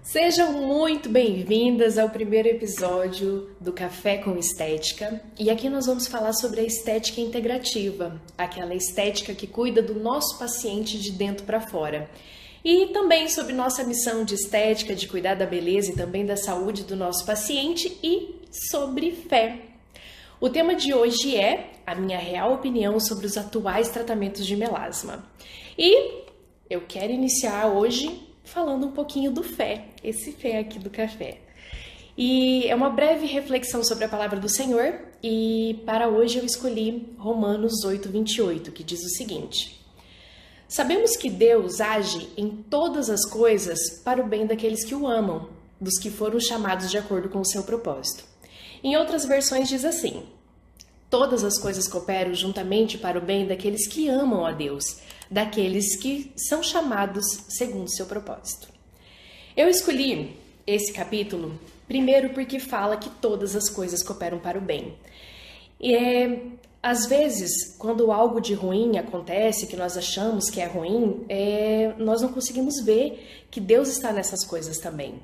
Sejam muito bem-vindas ao primeiro episódio do Café com Estética. E aqui nós vamos falar sobre a estética integrativa, aquela estética que cuida do nosso paciente de dentro para fora. E também sobre nossa missão de estética, de cuidar da beleza e também da saúde do nosso paciente e sobre fé. O tema de hoje é a minha real opinião sobre os atuais tratamentos de melasma. E eu quero iniciar hoje falando um pouquinho do fé, esse fé aqui do café. E é uma breve reflexão sobre a palavra do Senhor, e para hoje eu escolhi Romanos 8:28, que diz o seguinte: Sabemos que Deus age em todas as coisas para o bem daqueles que o amam, dos que foram chamados de acordo com o seu propósito. Em outras versões diz assim: Todas as coisas cooperam juntamente para o bem daqueles que amam a Deus, daqueles que são chamados segundo o seu propósito. Eu escolhi esse capítulo primeiro porque fala que todas as coisas cooperam para o bem. E às vezes, quando algo de ruim acontece, que nós achamos que é ruim, nós não conseguimos ver que Deus está nessas coisas também.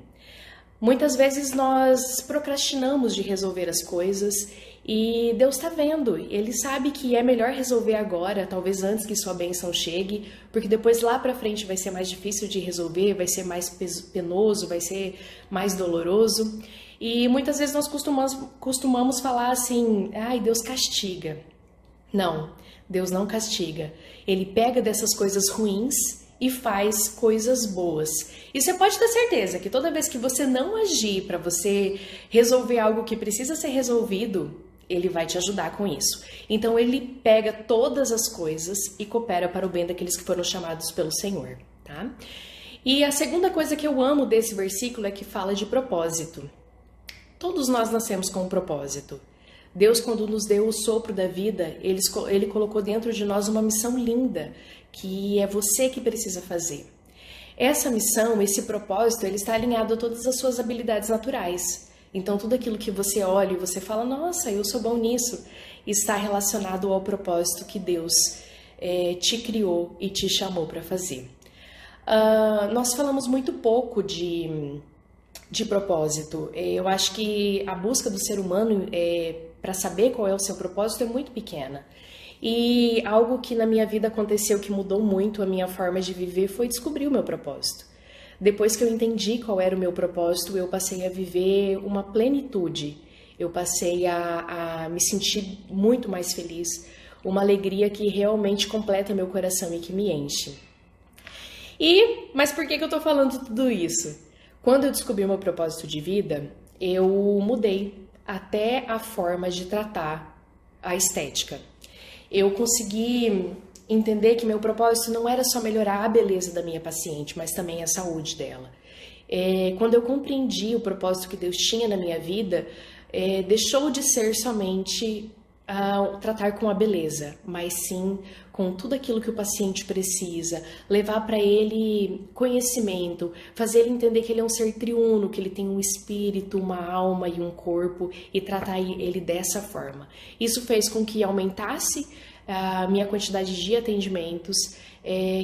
Muitas vezes nós procrastinamos de resolver as coisas e Deus está vendo. Ele sabe que é melhor resolver agora, talvez antes que sua bênção chegue, porque depois lá pra frente vai ser mais difícil de resolver, vai ser mais penoso, vai ser mais doloroso. E muitas vezes nós costumamos falar assim: ai, Deus castiga. Não, Deus não castiga. Ele pega dessas coisas ruins e faz coisas boas. E você pode ter certeza que toda vez que você não agir para você resolver algo que precisa ser resolvido, ele vai te ajudar com isso. Então ele pega todas as coisas e coopera para o bem daqueles que foram chamados pelo Senhor, tá? E a segunda coisa que eu amo desse versículo é que fala de propósito. Todos nós nascemos com um propósito. Deus, quando nos deu o sopro da vida, ele colocou dentro de nós uma missão linda, que é você que precisa fazer. Essa missão, esse propósito, ele está alinhado a todas as suas habilidades naturais. Então, tudo aquilo que você olha e você fala, nossa, eu sou bom nisso, está relacionado ao propósito que Deus te criou e te chamou para fazer. Nós falamos muito pouco de propósito. Eu acho que a busca do ser humano para saber qual é o seu propósito é muito pequena. E algo que na minha vida aconteceu que mudou muito a minha forma de viver foi descobrir o meu propósito. Depois que eu entendi qual era o meu propósito, eu passei a viver uma plenitude. Eu passei a me sentir muito mais feliz, uma alegria que realmente completa meu coração e que me enche. Mas por que eu tô falando tudo isso? Quando eu descobri o meu propósito de vida, eu mudei até a forma de tratar a estética. Eu consegui entender que meu propósito não era só melhorar a beleza da minha paciente, mas também a saúde dela. Quando eu compreendi o propósito que Deus tinha na minha vida, deixou de ser somente tratar com a beleza, mas sim com tudo aquilo que o paciente precisa, levar para ele conhecimento, fazer ele entender que ele é um ser triuno, que ele tem um espírito, uma alma e um corpo, e tratar ele dessa forma. Isso fez com que aumentasse a minha quantidade de atendimentos,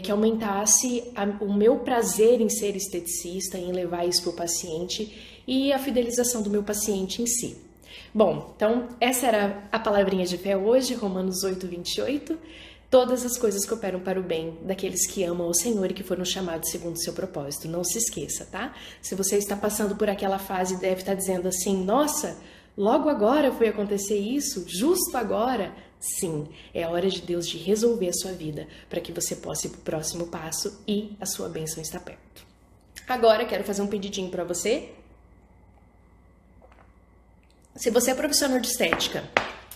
que aumentasse o meu prazer em ser esteticista, em levar isso para o paciente e a fidelização do meu paciente em si. Bom, então essa era a palavrinha de fé hoje, Romanos 8:28. Todas as coisas cooperam para o bem daqueles que amam o Senhor e que foram chamados segundo o seu propósito. Não se esqueça, tá? Se você está passando por aquela fase, deve estar dizendo assim, nossa, logo agora foi acontecer isso? Justo agora? Sim, é a hora de Deus de resolver a sua vida para que você possa ir para o próximo passo e a sua bênção está perto. Agora quero fazer um pedidinho para você. Se você é profissional de estética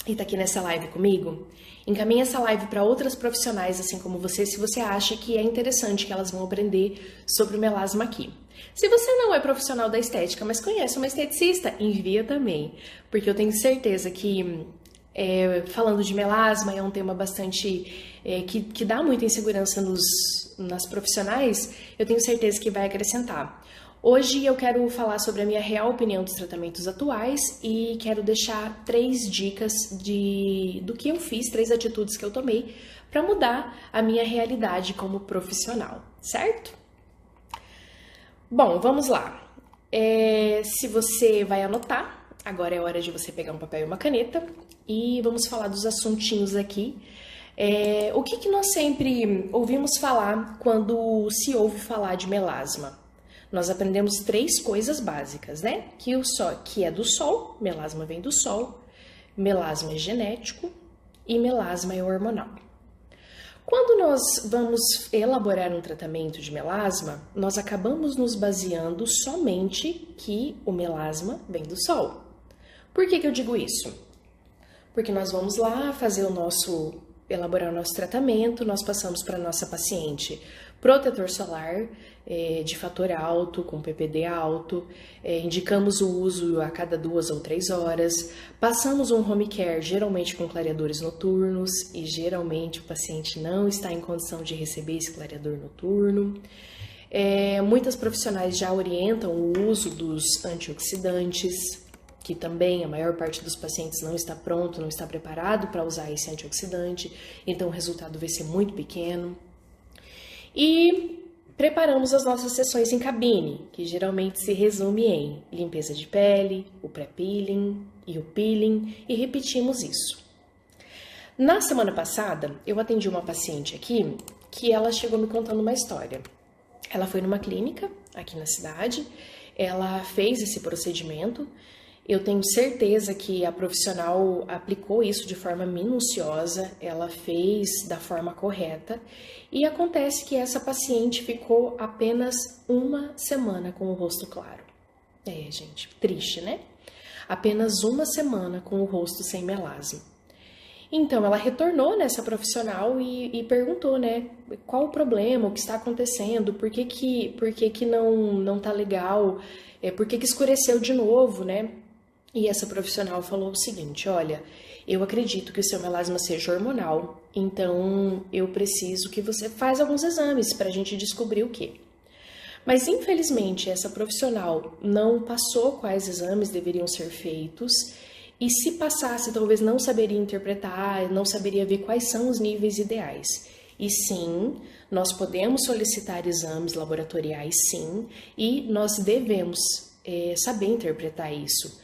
e está aqui nessa live comigo, encaminhe essa live para outras profissionais assim como você, se você acha que é interessante que elas vão aprender sobre o melasma aqui. Se você não é profissional da estética, mas conhece uma esteticista, envia também, porque eu tenho certeza que falando de melasma é um tema bastante que dá muita insegurança nas profissionais, eu tenho certeza que vai acrescentar. Hoje eu quero falar sobre a minha real opinião dos tratamentos atuais e quero deixar 3 dicas do que eu fiz, 3 atitudes que eu tomei para mudar a minha realidade como profissional, certo? Bom, vamos lá. Se você vai anotar, agora é hora de você pegar um papel e uma caneta e vamos falar dos assuntinhos aqui. O que nós sempre ouvimos falar quando se ouve falar de melasma? Nós aprendemos 3 coisas básicas, né? Que é do sol, melasma vem do sol, melasma é genético e melasma é hormonal. Quando nós vamos elaborar um tratamento de melasma, nós acabamos nos baseando somente que o melasma vem do sol. Por que eu digo isso? Porque nós vamos lá elaborar o nosso tratamento, nós passamos para a nossa paciente protetor solar de fator alto, com PPD alto, indicamos o uso a cada 2 ou 3 horas, passamos um home care geralmente com clareadores noturnos e geralmente o paciente não está em condição de receber esse clareador noturno. Muitas profissionais já orientam o uso dos antioxidantes, que também a maior parte dos pacientes não está pronto, não está preparado para usar esse antioxidante, então o resultado vai ser muito pequeno. E preparamos as nossas sessões em cabine, que geralmente se resume em limpeza de pele, o pré-peeling e o peeling, e repetimos isso. Na semana passada, eu atendi uma paciente aqui que ela chegou me contando uma história. Ela foi numa clínica aqui na cidade, ela fez esse procedimento. Eu tenho certeza que a profissional aplicou isso de forma minuciosa, ela fez da forma correta e acontece que essa paciente ficou apenas 1 semana com o rosto claro. Gente, triste, né? Apenas 1 semana com o rosto sem melasma. Então, ela retornou nessa profissional e perguntou, né, qual o problema, o que está acontecendo, por que não tá legal, por que escureceu de novo, né? E essa profissional falou o seguinte: olha, eu acredito que o seu melasma seja hormonal, então eu preciso que você faça alguns exames para a gente descobrir o quê. Mas infelizmente essa profissional não passou quais exames deveriam ser feitos e se passasse talvez não saberia interpretar, não saberia ver quais são os níveis ideais. E sim, nós podemos solicitar exames laboratoriais sim, e nós devemos saber interpretar isso.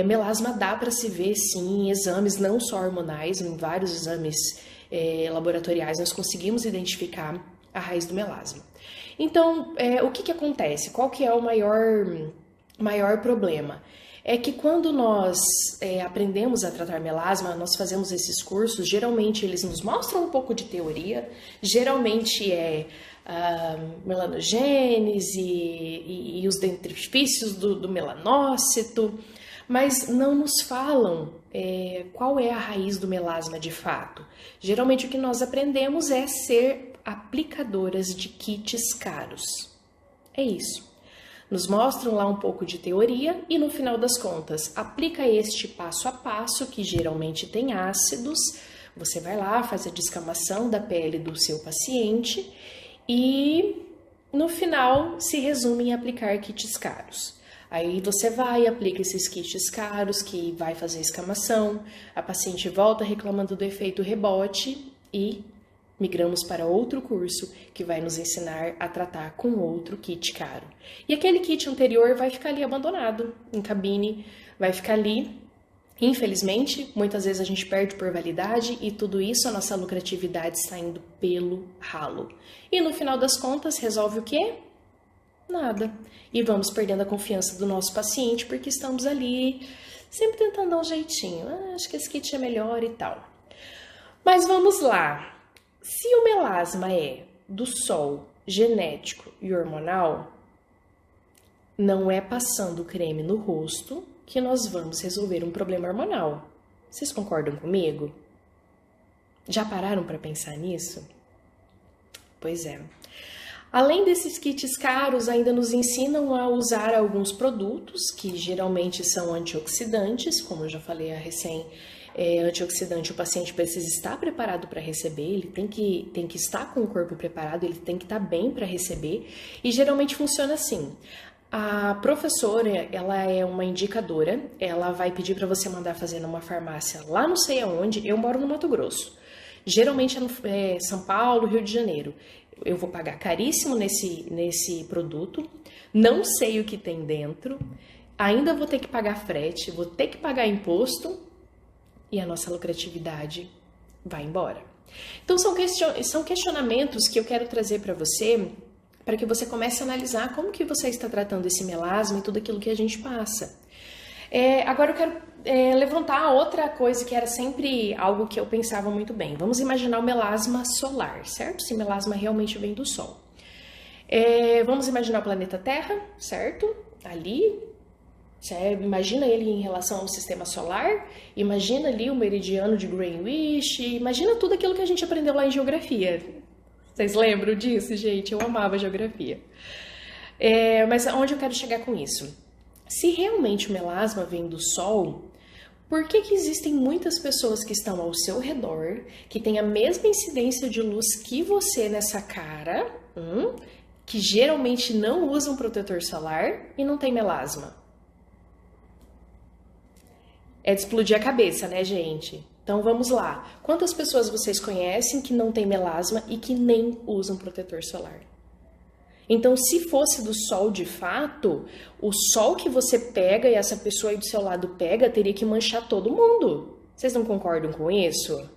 Melasma dá para se ver sim em exames não só hormonais, em vários exames laboratoriais nós conseguimos identificar a raiz do melasma. Então, o que acontece? Qual que é o maior problema? É que quando nós aprendemos a tratar melasma, nós fazemos esses cursos, geralmente eles nos mostram um pouco de teoria, geralmente melanogênese e os benefícios do melanócito, mas não nos falam qual é a raiz do melasma de fato. Geralmente o que nós aprendemos é ser aplicadoras de kits caros. É isso. Nos mostram lá um pouco de teoria e no final das contas, aplica este passo a passo, que geralmente tem ácidos, você vai lá, faz a descamação da pele do seu paciente e no final se resume em aplicar kits caros. Aí você vai, aplica esses kits caros que vai fazer escamação, a paciente volta reclamando do efeito rebote e migramos para outro curso que vai nos ensinar a tratar com outro kit caro. E aquele kit anterior vai ficar ali abandonado em cabine, vai ficar ali. Infelizmente, muitas vezes a gente perde por validade e tudo isso, a nossa lucratividade está indo pelo ralo. E no final das contas, resolve o quê? Nada. E vamos perdendo a confiança do nosso paciente porque estamos ali sempre tentando dar um jeitinho. Acho que esse kit é melhor e tal. Mas vamos lá. Se o melasma é do sol, genético e hormonal, não é passando creme no rosto que nós vamos resolver um problema hormonal. Vocês concordam comigo? Já pararam para pensar nisso? Pois é. Além desses kits caros, ainda nos ensinam a usar alguns produtos que geralmente são antioxidantes, como eu já falei antioxidante, o paciente precisa estar preparado para receber, ele tem que estar com o corpo preparado, ele tem que estar bem para receber, e geralmente funciona assim. A professora, ela é uma indicadora, ela vai pedir para você mandar fazer numa farmácia lá não sei aonde, eu moro no Mato Grosso, geralmente é no São Paulo, Rio de Janeiro. Eu vou pagar caríssimo nesse produto, não sei o que tem dentro, ainda vou ter que pagar frete, vou ter que pagar imposto e a nossa lucratividade vai embora. Então são questionamentos que eu quero trazer para você, para que você comece a analisar como que você está tratando esse melasma e tudo aquilo que a gente passa. Agora eu quero levantar outra coisa que era sempre algo que eu pensava muito bem. Vamos imaginar o melasma solar, certo? Se melasma realmente vem do Sol. Vamos imaginar o planeta Terra, certo? Ali, você imagina ele em relação ao sistema solar, imagina ali o meridiano de Greenwich, imagina tudo aquilo que a gente aprendeu lá em geografia. Vocês lembram disso, gente? Eu amava geografia. Mas aonde eu quero chegar com isso? Se realmente o melasma vem do Sol, por que existem muitas pessoas que estão ao seu redor, que têm a mesma incidência de luz que você nessa cara, que geralmente não usam protetor solar e não tem melasma? É de explodir a cabeça, né, gente? Então vamos lá. Quantas pessoas vocês conhecem que não tem melasma e que nem usam protetor solar? Então, se fosse do Sol de fato, o Sol que você pega e essa pessoa aí do seu lado pega, teria que manchar todo mundo. Vocês não concordam com isso?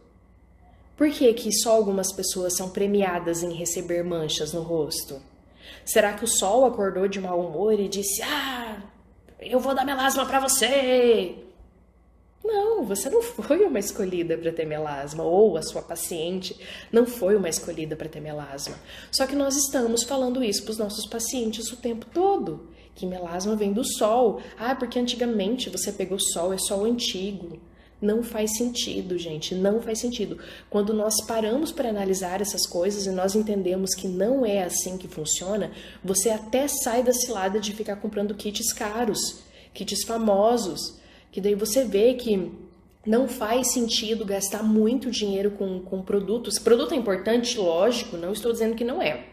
Por que só algumas pessoas são premiadas em receber manchas no rosto? Será que o Sol acordou de mau humor e disse: eu vou dar melasma pra você? Não, você não foi uma escolhida para ter melasma, ou a sua paciente não foi uma escolhida para ter melasma. Só que nós estamos falando isso para os nossos pacientes o tempo todo, que melasma vem do Sol. Porque antigamente você pegou Sol, é Sol antigo. Não faz sentido, gente, não faz sentido. Quando nós paramos para analisar essas coisas e nós entendemos que não é assim que funciona, você até sai da cilada de ficar comprando kits caros, kits famosos, que daí você vê que não faz sentido gastar muito dinheiro com produtos. Produto é importante, lógico, não estou dizendo que não é.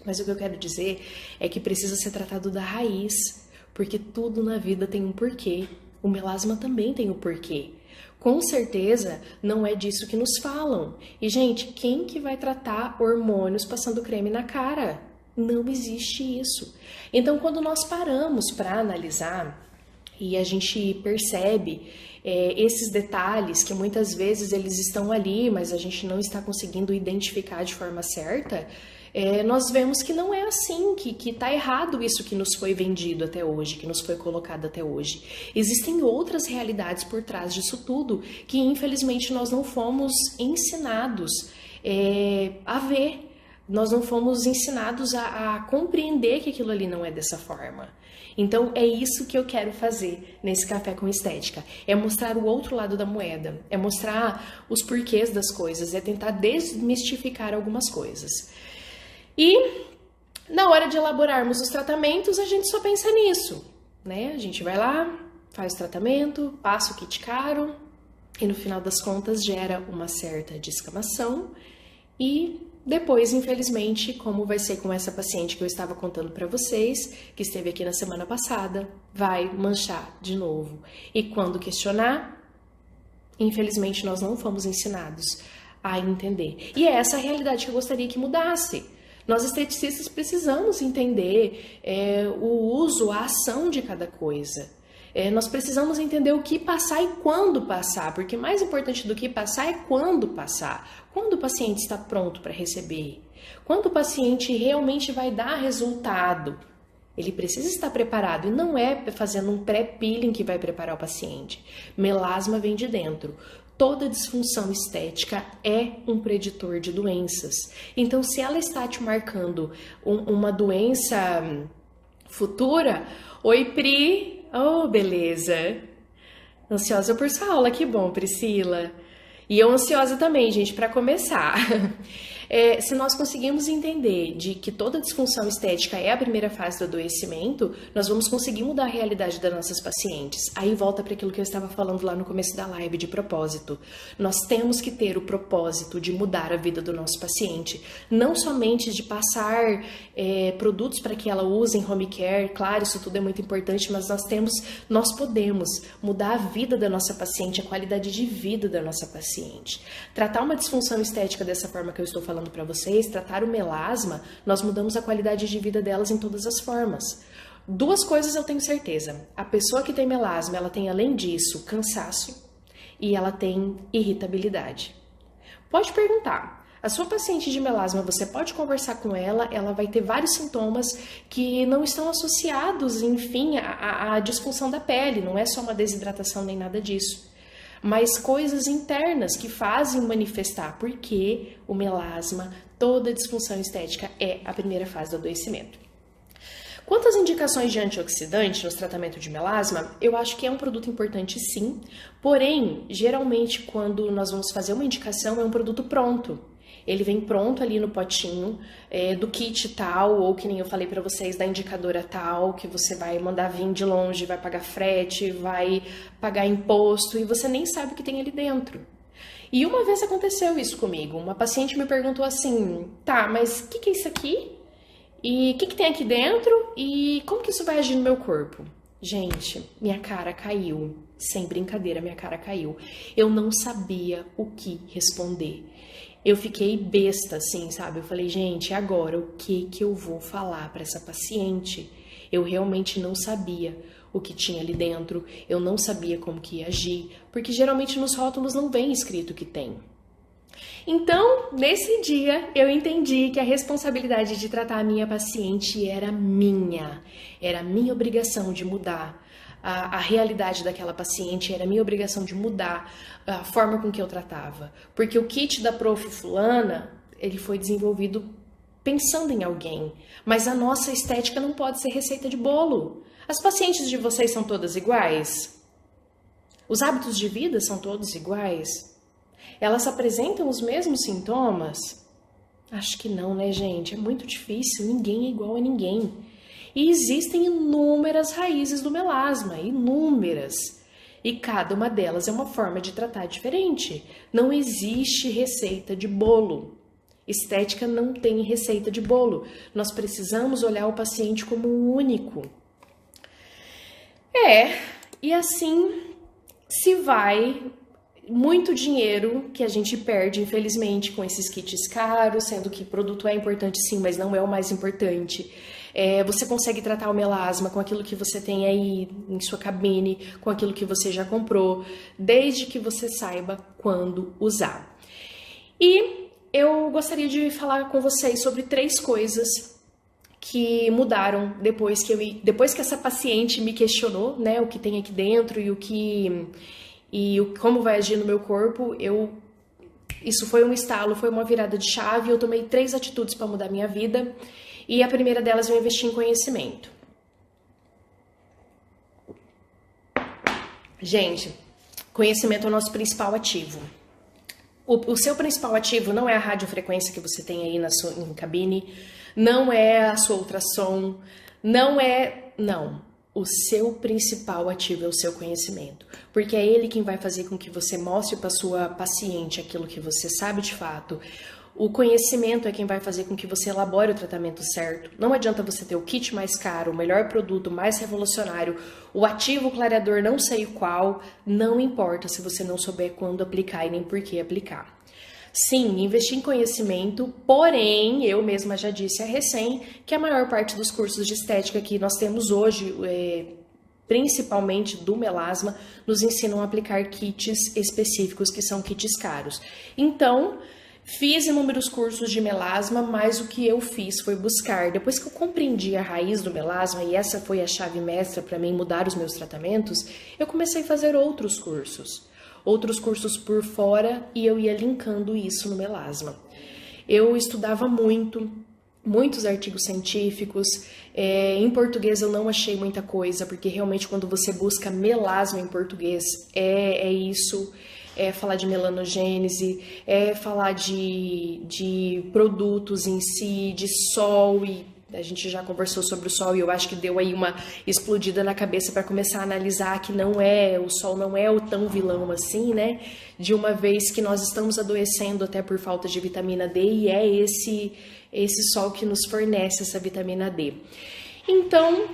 Mas o que eu quero dizer é que precisa ser tratado da raiz, porque tudo na vida tem um porquê. O melasma também tem um porquê. Com certeza não é disso que nos falam. E, gente, quem que vai tratar hormônios passando creme na cara? Não existe isso. Então, quando nós paramos para analisar e a gente percebe esses detalhes que muitas vezes eles estão ali, mas a gente não está conseguindo identificar de forma certa, nós vemos que não é assim, que está errado isso que nos foi vendido até hoje, que nos foi colocado até hoje. Existem outras realidades por trás disso tudo, que infelizmente nós não fomos ensinados a ver. Nós não fomos ensinados a compreender que aquilo ali não é dessa forma. Então, é isso que eu quero fazer nesse Café com Estética. É mostrar o outro lado da moeda. É mostrar os porquês das coisas. É tentar desmistificar algumas coisas. E, na hora de elaborarmos os tratamentos, a gente só pensa nisso, né? A gente vai lá, faz o tratamento, passa o kit caro e, no final das contas, gera uma certa descamação e depois, infelizmente, como vai ser com essa paciente que eu estava contando para vocês, que esteve aqui na semana passada, vai manchar de novo. E quando questionar, infelizmente nós não fomos ensinados a entender. E é essa a realidade que eu gostaria que mudasse. Nós esteticistas precisamos entender o uso, a ação de cada coisa. Nós precisamos entender o que passar e quando passar, porque mais importante do que passar é quando passar. Quando o paciente está pronto para receber? Quando o paciente realmente vai dar resultado? Ele precisa estar preparado e não é fazendo um pré-peeling que vai preparar o paciente. Melasma vem de dentro. Toda disfunção estética é um preditor de doenças. Então, se ela está te marcando uma doença futura, oi Pri, oh beleza, ansiosa por sua aula, que bom Priscila. E eu ansiosa também, gente, para começar. Se nós conseguirmos entender de que toda disfunção estética é a primeira fase do adoecimento, nós vamos conseguir mudar a realidade das nossas pacientes. Aí volta para aquilo que eu estava falando lá no começo da live de propósito. Nós temos que ter o propósito de mudar a vida do nosso paciente. Não somente de passar produtos para que ela use em home care, claro, isso tudo é muito importante, mas nós podemos mudar a vida da nossa paciente, a qualidade de vida da nossa paciente. Tratar uma disfunção estética dessa forma que eu estou falando para vocês, tratar o melasma, nós mudamos a qualidade de vida delas em todas as formas. Duas coisas eu tenho certeza. A pessoa que tem melasma, ela tem além disso cansaço e ela tem irritabilidade. Pode perguntar. A sua paciente de melasma, você pode conversar com ela, ela vai ter vários sintomas que não estão associados, enfim, à disfunção da pele, não é só uma desidratação nem nada disso. Mas coisas internas que fazem manifestar, porque o melasma, toda disfunção estética é a primeira fase do adoecimento. Quanto às indicações de antioxidante no tratamento de melasma, eu acho que é um produto importante sim, porém, geralmente quando nós vamos fazer uma indicação é um produto pronto. Ele vem pronto ali no potinho do kit tal, ou que nem eu falei pra vocês, da indicadora tal, que você vai mandar vir de longe, vai pagar frete, vai pagar imposto e você nem sabe o que tem ali dentro. E uma vez aconteceu isso comigo, uma paciente me perguntou assim, tá, mas o que é isso aqui? E o que tem aqui dentro? E como que isso vai agir no meu corpo? Gente, minha cara caiu, sem brincadeira, minha cara caiu. Eu não sabia o que responder. Eu fiquei besta, assim, sabe? Eu falei, gente, agora o que eu vou falar para essa paciente? Eu realmente não sabia o que tinha ali dentro, eu não sabia como que ia agir, porque geralmente nos rótulos não vem escrito o que tem. Então, nesse dia, eu entendi que a responsabilidade de tratar a minha paciente era minha obrigação de mudar a realidade daquela paciente, era minha obrigação de mudar a forma com que eu tratava. Porque o kit da Prof. Fulana, ele foi desenvolvido pensando em alguém, mas a nossa estética não pode ser receita de bolo. As pacientes de vocês são todas iguais? Os hábitos de vida são todos iguais? Elas apresentam os mesmos sintomas? Acho que não, né, gente? É muito difícil, ninguém é igual a ninguém. E existem inúmeras raízes do melasma, inúmeras. E cada uma delas é uma forma de tratar diferente. Não existe receita de bolo. Estética não tem receita de bolo. Nós precisamos olhar o paciente como um único. E assim se vai muito dinheiro que a gente perde, infelizmente, com esses kits caros, sendo que o produto é importante sim, mas não é o mais importante. Você consegue tratar o melasma com aquilo que você tem aí em sua cabine, com aquilo que você já comprou, desde que você saiba quando usar. E eu gostaria de falar com vocês sobre 3 coisas que mudaram depois que essa paciente me questionou, né, o que tem aqui dentro e como vai agir no meu corpo. Isso foi um estalo, foi uma virada de chave. Eu tomei 3 atitudes para mudar minha vida. E a primeira delas eu investi em conhecimento. Gente, conhecimento é o nosso principal ativo. O seu principal ativo não é a radiofrequência que você tem aí em cabine, não é a sua ultrassom, não. O seu principal ativo é o seu conhecimento, porque é ele quem vai fazer com que você mostre para sua paciente aquilo que você sabe de fato. O conhecimento é quem vai fazer com que você elabore o tratamento certo. Não adianta você ter o kit mais caro, o melhor produto, mais revolucionário, o ativo clareador não sei qual, não importa se você não souber quando aplicar e nem por que aplicar. Sim, investir em conhecimento, porém, eu mesma já disse a recém que a maior parte dos cursos de estética que nós temos hoje, principalmente do melasma, nos ensinam a aplicar kits específicos, que são kits caros. Então, fiz inúmeros cursos de melasma, mas o que eu fiz foi buscar, depois que eu compreendi a raiz do melasma, e essa foi a chave mestra para mim mudar os meus tratamentos, eu comecei a fazer outros cursos por fora, e eu ia linkando isso no melasma. Eu estudava muitos artigos científicos, em português eu não achei muita coisa, porque realmente quando você busca melasma em português, isso, falar de melanogênese, falar de produtos em si, de sol, e a gente já conversou sobre o sol e eu acho que deu aí uma explodida na cabeça para começar a analisar que o sol não é o tão vilão assim, né? De uma vez que nós estamos adoecendo até por falta de vitamina D, e é esse sol que nos fornece essa vitamina D. Então,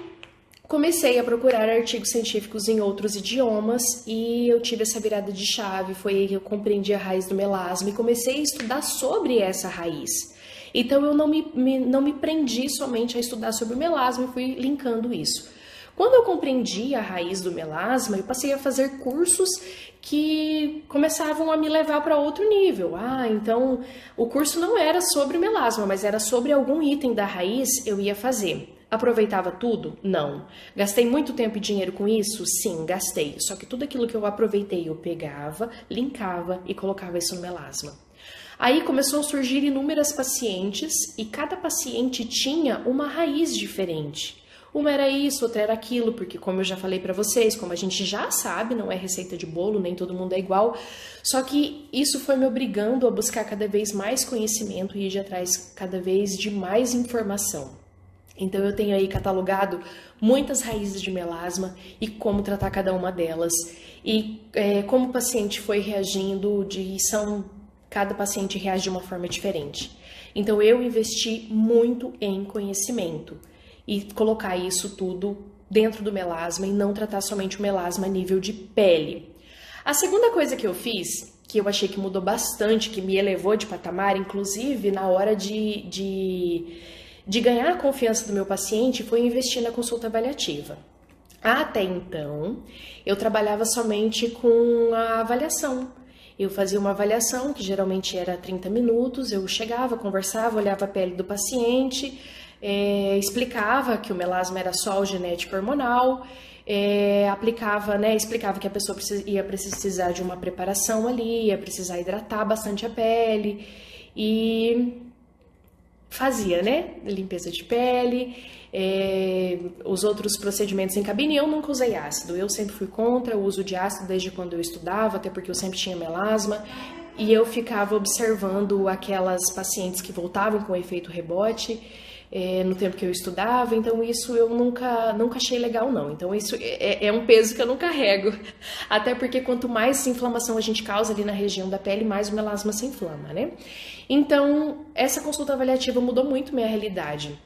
comecei a procurar artigos científicos em outros idiomas e eu tive essa virada de chave, foi aí que eu compreendi a raiz do melasma e comecei a estudar sobre essa raiz. Então eu não me prendi somente a estudar sobre o melasma e fui linkando isso. Quando eu compreendi a raiz do melasma, eu passei a fazer cursos que começavam a me levar para outro nível. Então o curso não era sobre melasma, mas era sobre algum item da raiz, eu ia fazer. Aproveitava tudo? Não. Gastei muito tempo e dinheiro com isso? Sim, gastei. Só que tudo aquilo que eu aproveitei, eu pegava, linkava e colocava isso no melasma. Aí começou a surgir inúmeras pacientes e cada paciente tinha uma raiz diferente. Uma era isso, outra era aquilo, porque como eu já falei para vocês, como a gente já sabe, não é receita de bolo, nem todo mundo é igual. Só que isso foi me obrigando a buscar cada vez mais conhecimento e ir atrás cada vez de mais informação. Então eu tenho aí catalogado muitas raízes de melasma e como tratar cada uma delas. E como o paciente foi reagindo, cada paciente reage de uma forma diferente. Então eu investi muito em conhecimento e colocar isso tudo dentro do melasma e não tratar somente o melasma a nível de pele. A segunda coisa que eu fiz, que eu achei que mudou bastante, que me elevou de patamar, inclusive na hora de ganhar a confiança do meu paciente, foi investir na consulta avaliativa. Até então, eu trabalhava somente com a avaliação. Eu fazia uma avaliação, que geralmente era 30 minutos, eu chegava, conversava, olhava a pele do paciente, explicava que o melasma era só o genético hormonal, explicava que a pessoa ia precisar de uma preparação ali, ia precisar hidratar bastante a pele e fazia, limpeza de pele, os outros procedimentos em cabine. Eu nunca usei ácido, eu sempre fui contra o uso de ácido desde quando eu estudava, até porque eu sempre tinha melasma. E eu ficava observando aquelas pacientes que voltavam com efeito rebote no tempo que eu estudava, então isso eu nunca achei legal não. Então isso é um peso que eu não carrego, até porque quanto mais inflamação a gente causa ali na região da pele, mais o melasma se inflama, Então essa consulta avaliativa mudou muito minha realidade.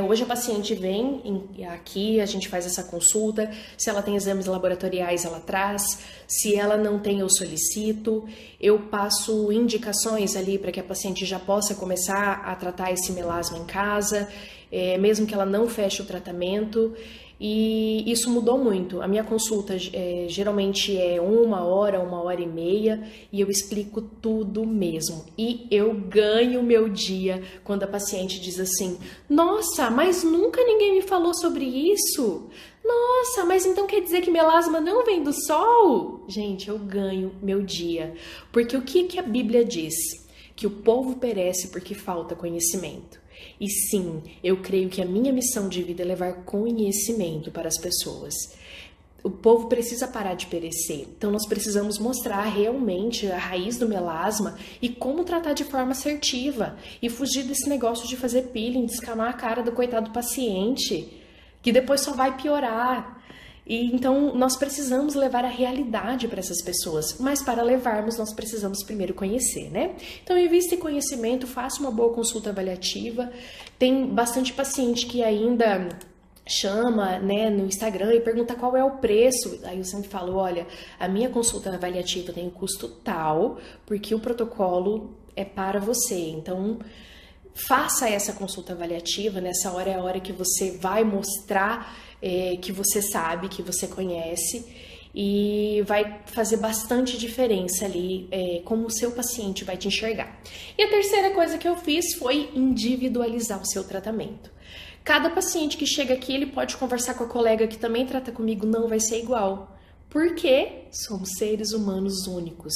Hoje a paciente vem aqui, a gente faz essa consulta, se ela tem exames laboratoriais ela traz, se ela não tem eu solicito, eu passo indicações ali para que a paciente já possa começar a tratar esse melasma em casa, mesmo que ela não feche o tratamento. E isso mudou muito. A minha consulta geralmente é 1 hora, 1 hora e meia e eu explico tudo mesmo. E eu ganho meu dia quando a paciente diz assim: nossa, mas nunca ninguém me falou sobre isso. Nossa, mas então quer dizer que melasma não vem do sol? Gente, eu ganho meu dia. Porque o que a Bíblia diz? Que o povo perece porque falta conhecimento. E sim, eu creio que a minha missão de vida é levar conhecimento para as pessoas. O povo precisa parar de perecer, então nós precisamos mostrar realmente a raiz do melasma e como tratar de forma assertiva e fugir desse negócio de fazer peeling, descamar a cara do coitado paciente, que depois só vai piorar. E então nós precisamos levar a realidade para essas pessoas, mas para levarmos nós precisamos primeiro conhecer, Então invista em conhecimento, faça uma boa consulta avaliativa. Tem bastante paciente que ainda chama, no Instagram e pergunta qual é o preço. Aí eu sempre falo, olha, a minha consulta avaliativa tem um custo tal, porque o protocolo é para você. Então faça essa consulta avaliativa, nessa hora é a hora que você vai mostrar que você sabe, que você conhece e vai fazer bastante diferença ali como o seu paciente vai te enxergar. E a terceira coisa que eu fiz foi individualizar o seu tratamento. Cada paciente que chega aqui, ele pode conversar com a colega que também trata comigo, não vai ser igual, porque somos seres humanos únicos.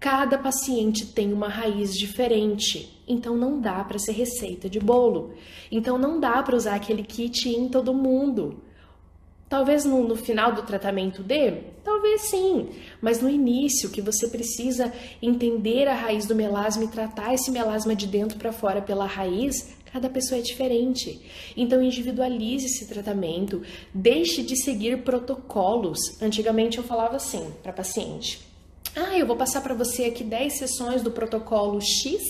Cada paciente tem uma raiz diferente, então não dá para ser receita de bolo. Então não dá para usar aquele kit em todo mundo. Talvez no final do tratamento talvez sim, mas no início que você precisa entender a raiz do melasma e tratar esse melasma de dentro para fora pela raiz, cada pessoa é diferente. Então individualize esse tratamento, deixe de seguir protocolos. Antigamente eu falava assim para paciente: eu vou passar para você aqui 10 sessões do protocolo X,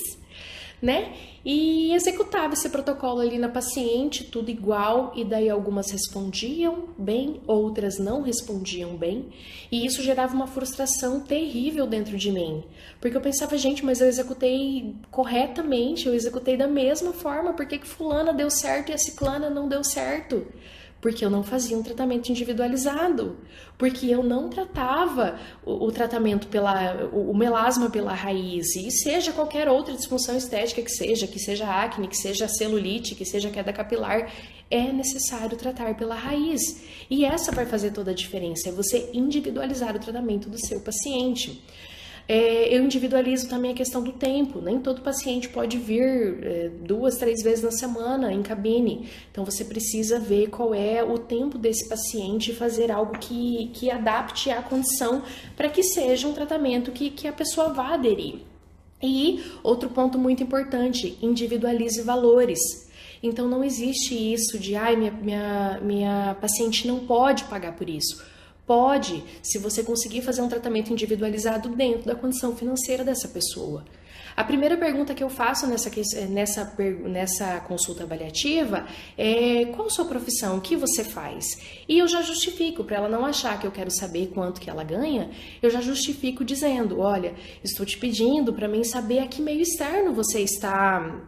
né? E executava esse protocolo ali na paciente, tudo igual, e daí algumas respondiam bem, outras não respondiam bem, e isso gerava uma frustração terrível dentro de mim, porque eu pensava, gente, mas eu executei corretamente, eu executei da mesma forma, por que que fulana deu certo e a ciclana não deu certo? Porque eu não fazia um tratamento individualizado, porque eu não tratava o tratamento o melasma pela raiz, e seja qualquer outra disfunção estética que seja acne, que seja celulite, que seja queda capilar, é necessário tratar pela raiz. E essa vai fazer toda a diferença, é você individualizar o tratamento do seu paciente. Eu individualizo também a questão do tempo. Nem todo paciente pode vir 2, 3 vezes na semana em cabine. Então, você precisa ver qual é o tempo desse paciente e fazer algo que adapte à condição para que seja um tratamento que a pessoa vá aderir. E outro ponto muito importante, individualize valores. Então, não existe isso de, minha paciente não pode pagar por isso. Pode, se você conseguir fazer um tratamento individualizado dentro da condição financeira dessa pessoa. A primeira pergunta que eu faço nessa consulta avaliativa é: qual a sua profissão? O que você faz? E eu já justifico, para ela não achar que eu quero saber quanto que ela ganha, eu já justifico dizendo: olha, estou te pedindo para mim saber a que meio externo você está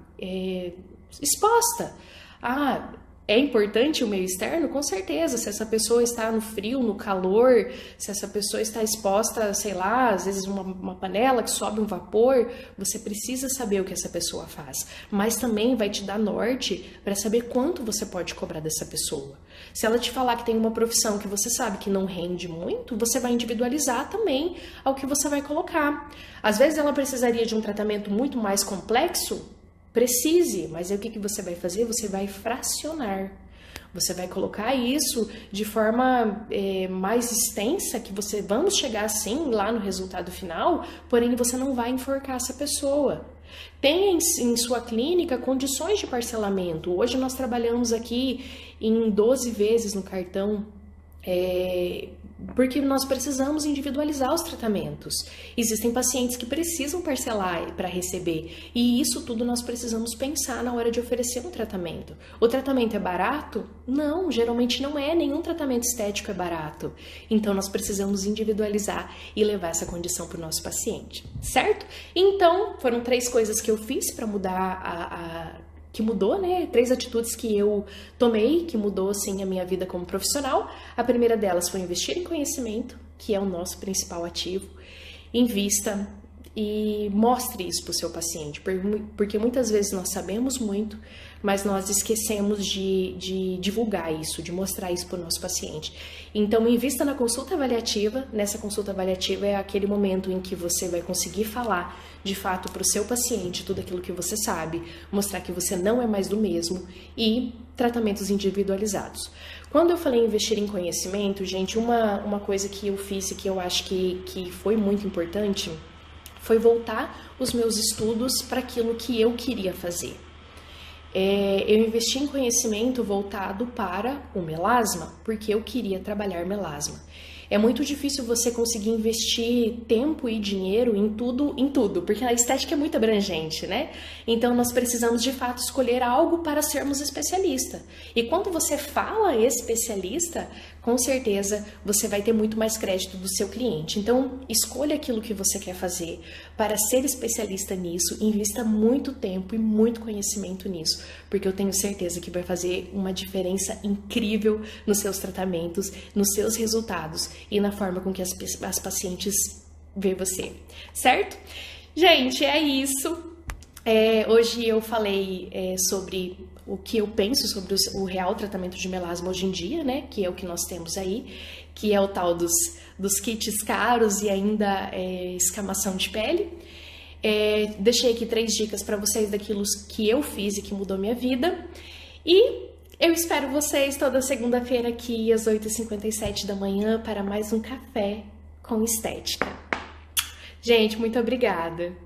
exposta. É importante o meio externo? Com certeza. Se essa pessoa está no frio, no calor, se essa pessoa está exposta, sei lá, às vezes uma panela que sobe um vapor, você precisa saber o que essa pessoa faz. Mas também vai te dar norte para saber quanto você pode cobrar dessa pessoa. Se ela te falar que tem uma profissão que você sabe que não rende muito, você vai individualizar também ao que você vai colocar. Às vezes ela precisaria de um tratamento muito mais complexo. Precise, mas aí o que você vai fazer? Você vai fracionar. Você vai colocar isso de forma mais extensa, que vamos chegar assim lá no resultado final, porém você não vai enforcar essa pessoa. Tem em sua clínica condições de parcelamento. Hoje nós trabalhamos aqui em 12 vezes no cartão, porque nós precisamos individualizar os tratamentos. Existem pacientes que precisam parcelar para receber, e isso tudo nós precisamos pensar na hora de oferecer um tratamento. O tratamento é barato? Não, geralmente não é, nenhum tratamento estético é barato. Então nós precisamos individualizar e levar essa condição para o nosso paciente, certo? Então, foram 3 coisas que eu fiz para mudar que mudou, né? 3 atitudes que eu tomei, que mudou, assim, a minha vida como profissional. A primeira delas foi investir em conhecimento, que é o nosso principal ativo. Invista e mostre isso para o seu paciente, porque muitas vezes nós sabemos muito, mas nós esquecemos de divulgar isso, de mostrar isso para o nosso paciente. Então, invista na consulta avaliativa. Nessa consulta avaliativa é aquele momento em que você vai conseguir falar de fato para o seu paciente tudo aquilo que você sabe, mostrar que você não é mais do mesmo, e tratamentos individualizados. Quando eu falei em investir em conhecimento, gente, uma coisa que eu fiz e que eu acho que foi muito importante foi voltar os meus estudos para aquilo que eu queria fazer. Eu investi em conhecimento voltado para o melasma, porque eu queria trabalhar melasma. É muito difícil você conseguir investir tempo e dinheiro em tudo, porque a estética é muito abrangente, né? Então, nós precisamos, de fato, escolher algo para sermos especialista. E quando você fala especialista, com certeza você vai ter muito mais crédito do seu cliente. Então, escolha aquilo que você quer fazer para ser especialista nisso, invista muito tempo e muito conhecimento nisso, porque eu tenho certeza que vai fazer uma diferença incrível nos seus tratamentos, nos seus resultados e na forma com que as pacientes vê você, certo? Gente, é isso. Hoje eu falei sobre o que eu penso sobre o real tratamento de melasma hoje em dia, né? Que é o que nós temos aí, que é o tal dos kits caros e ainda escamação de pele. Deixei aqui 3 dicas para vocês daquilo que eu fiz e que mudou minha vida. E eu espero vocês toda segunda-feira aqui às 8h57 da manhã para mais um Café com Estética. Gente, muito obrigada!